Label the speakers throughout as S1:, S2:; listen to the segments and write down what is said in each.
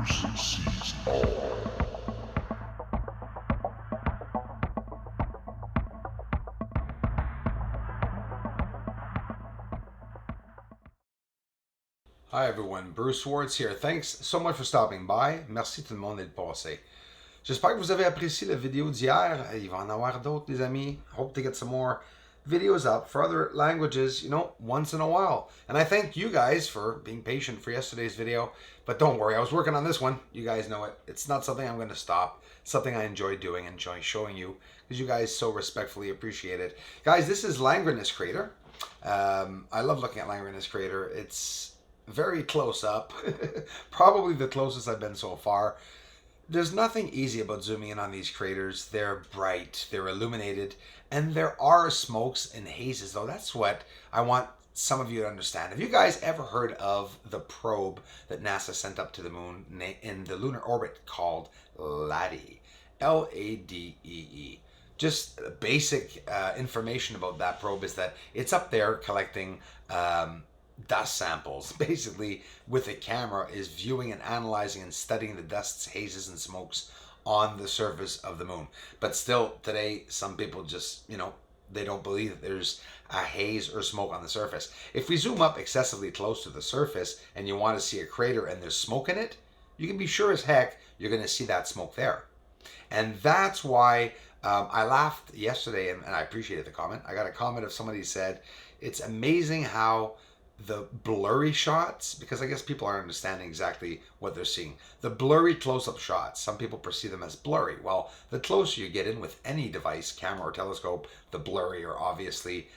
S1: Music sees all.
S2: Hi everyone, Bruce Swartz here. Thanks so much for stopping by. Merci tout le monde d'être passé. J'espère que vous avez apprécié la vidéo d'hier. Il va en avoir d'autres, les amis. Hope to get some more videos up for other languages, once in a while. And I thank you guys for being patient for yesterday's video. But don't worry, I was working on this one. You guys know it. It's not something I'm going to stop. It's something I enjoy doing, enjoy showing you, because you guys so respectfully appreciate it. Guys, this is Langrenus Crater. I love looking at Langrenus Crater. It's very close up. Probably the closest I've been so far. There's nothing easy about zooming in on these craters. They're bright, they're illuminated, and there are smokes and hazes, though. That's what I want some of you to understand. Have you guys ever heard of the probe that NASA sent up to the moon in the lunar orbit called LADDEE? LADDEE. Just basic information about that probe is that it's up there collecting dust samples, basically with a camera, is viewing and analyzing and studying the dusts, hazes, and smokes on the surface of the moon. But still, today, some people just, they don't believe that there's a haze or smoke on the surface. If we zoom up excessively close to the surface and you want to see a crater and there's smoke in it, you can be sure as heck you're going to see that smoke there. And that's why I laughed yesterday, and I appreciated the comment. I got a comment of somebody who said, it's amazing how the blurry shots, because I guess people aren't understanding exactly what they're seeing. The blurry close-up shots, some people perceive them as blurry. Well, the closer you get in with any device, camera or telescope, the blurrier, obviously,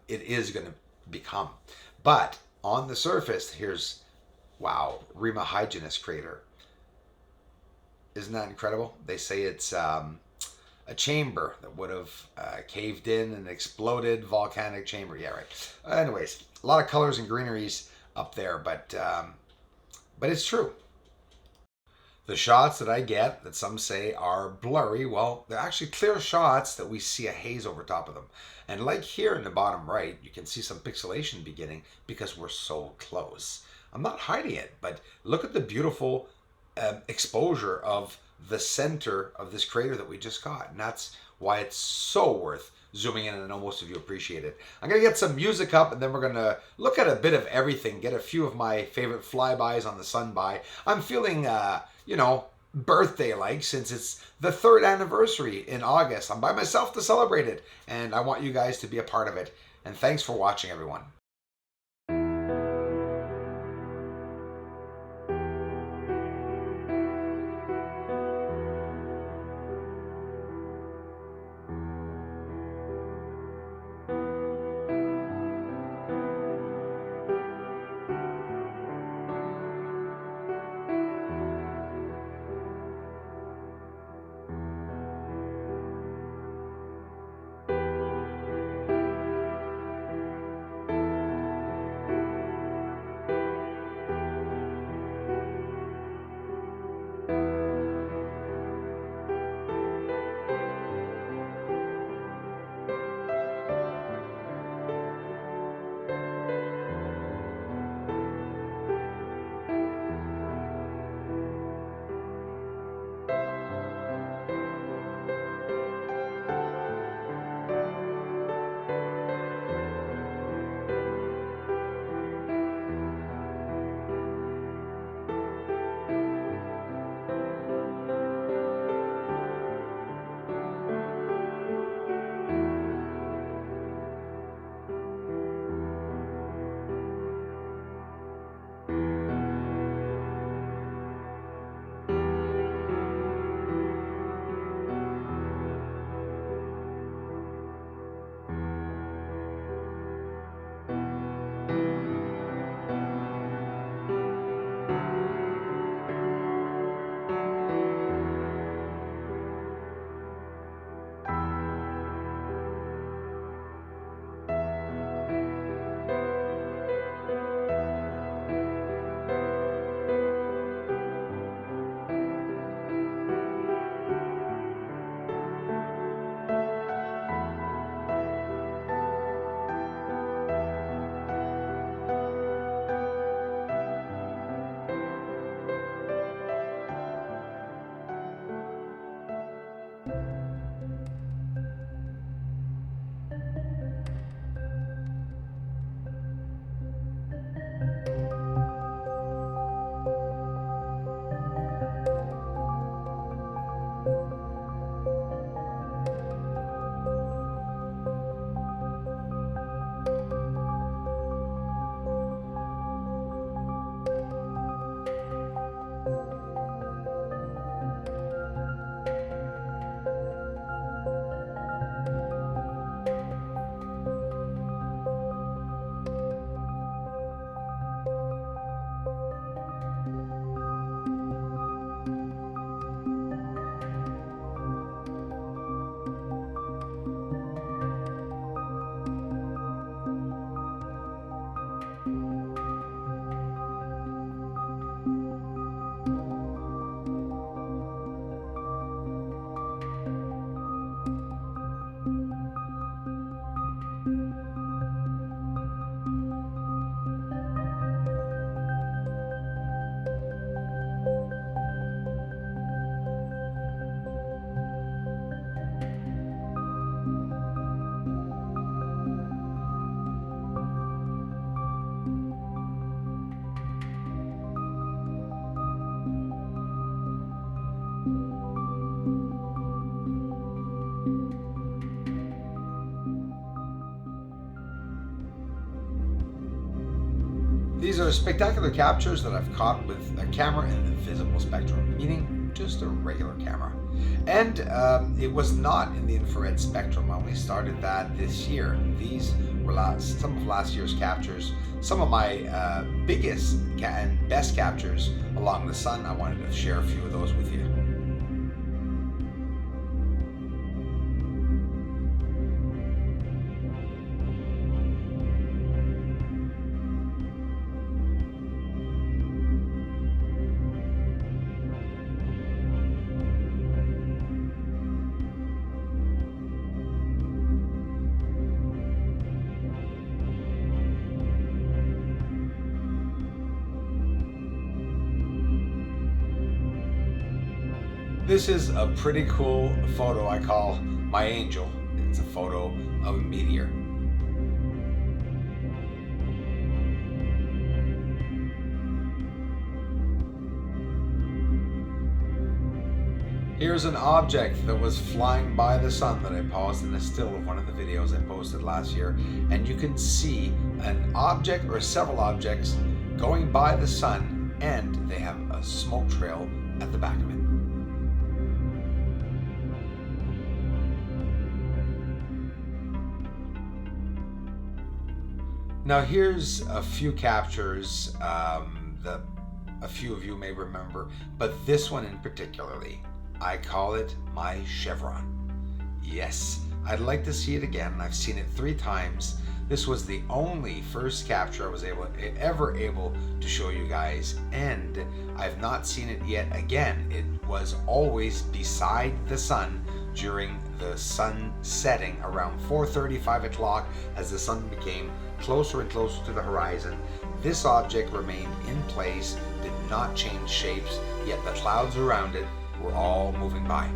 S2: it is going to become. But on the surface, here's, wow, Rima Hyginus crater. Isn't that incredible? They say it's a chamber that would have caved in and exploded, volcanic chamber. Yeah, right. Anyways, a lot of colors and greeneries up there, but it's true. The shots that I get that some say are blurry, well, they're actually clear shots that we see a haze over top of them. And like here in the bottom right, you can see some pixelation beginning because we're so close. I'm not hiding it, but look at the beautiful exposure of the center of this crater that we just got. And that's why it's so worth zooming in, and I know most of you appreciate it. I'm going to get some music up, and then we're going to look at a bit of everything, get a few of my favorite flybys on the sun by. I'm feeling, birthday-like, since it's the 3rd anniversary in August. I'm by myself to celebrate it, and I want you guys to be a part of it. And thanks for watching, everyone. These are spectacular captures that I've caught with a camera in the visible spectrum, meaning just a regular camera. And it was not in the infrared spectrum. I only started that this year. These were some of last year's captures, some of my biggest and best captures along the sun. I wanted to share a few of those with you. This is a pretty cool photo I call my angel. It's a photo of a meteor. Here's an object that was flying by the sun that I paused in a still of one of the videos I posted last year, and you can see an object or several objects going by the sun, and they have a smoke trail at the back of it. Now here's a few captures that a few of you may remember, but this one in particularly, I call it my chevron. Yes, I'd like to see it again. I've seen it 3 times. This was the only first capture I was ever able to show you guys, and I've not seen it yet again. It was always beside the sun during the sun setting around 4:30, 5 o'clock, as the sun became closer and closer to the horizon. This object remained in place, did not change shapes, yet the clouds around it were all moving by.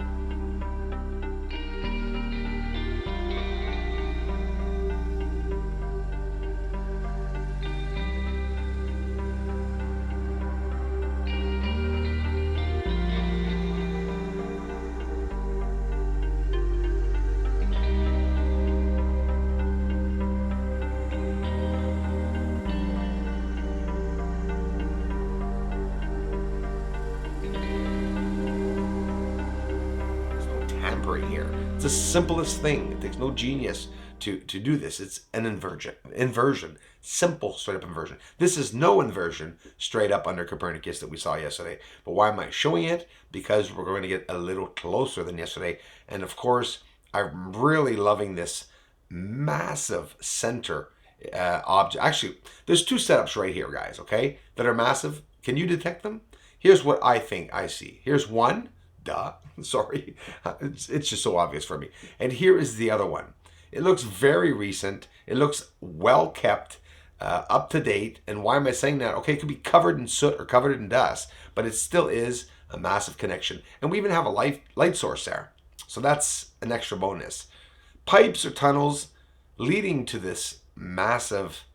S1: Here. It's the simplest thing. It takes no genius to do this. It's an inversion. Simple, straight up inversion. This is no inversion straight up under Copernicus that we saw yesterday. But why am I showing it? Because we're going to get a little closer than yesterday. And of course, I'm really loving this massive center object. Actually, there's 2 setups right here, guys, okay, that are massive. Can you detect them? Here's what I think I see. Here's one. Duh, sorry. It's just so obvious for me. And here is the other one. It looks very recent. It looks well kept, up to date. And why am I saying that? Okay, it could be covered in soot or covered in dust, but it still is a massive connection. And we even have a light source there. So that's an extra bonus. Pipes or tunnels leading to this massive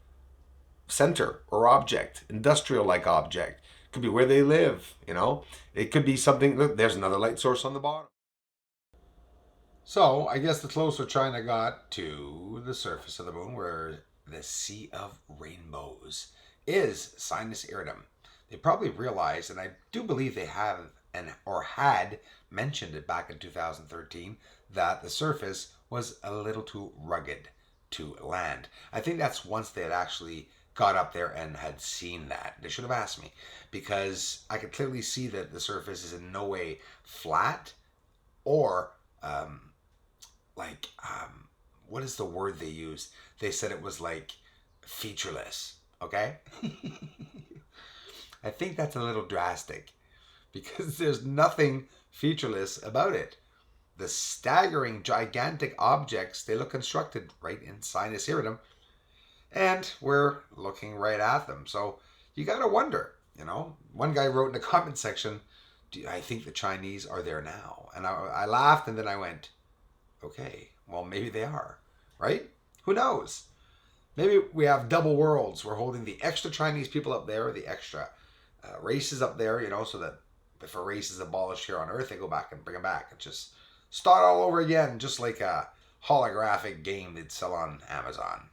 S1: center or object, industrial-like object. Could be where they live, you know. It could be something. Look, there's another light source on the bottom. So I guess the closer China got to the surface of the moon, where the Sea of Rainbows is Sinus Iridum, they probably realized, and I do believe they have or had mentioned it back in 2013, that the surface was a little too rugged to land. I think that's once they had actually got up there and had seen that. They should have asked me, because I could clearly see that the surface is in no way flat or what is the word they used? They said it was like featureless, okay? I think that's a little drastic, because there's nothing featureless about it. The staggering, gigantic objects, they look constructed right in Sinus Iridum, and we're looking right at them. So you got to wonder, you know. One guy wrote in the comment section, I think the Chinese are there now. And I laughed, and then I went, okay, well, maybe they are, right? Who knows? Maybe we have double worlds. We're holding the extra Chinese people up there, the extra races up there, you know, so that if a race is abolished here on Earth, they go back and bring them back. It's just
S2: start all over again, just like a holographic game they'd sell on Amazon.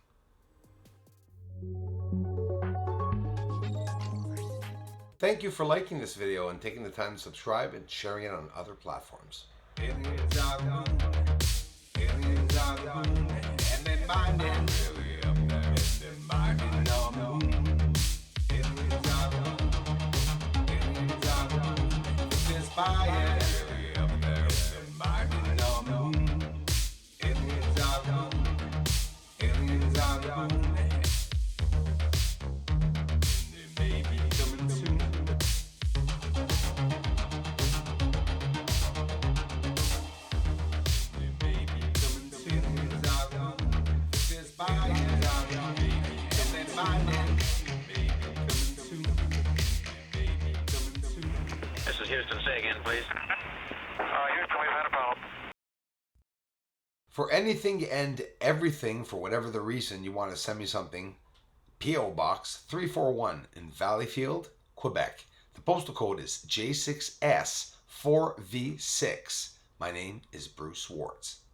S2: Thank you for liking this video and taking the time to subscribe and sharing it on other platforms. Aliens are gone. Aliens are gone. And they're minding really up there. And they're minding on the moon. Aliens are gone. Aliens are gone. There's fire really up there. And they're minding on the moon. Aliens are gone. Aliens are gone.
S3: This is Houston. Say again, please. Houston, we've had a problem.
S2: For anything and everything, for whatever the reason you want to send me something, P.O. Box 341 in Valleyfield, Quebec. The postal code is J6S4V6. My name is Bruce Warts.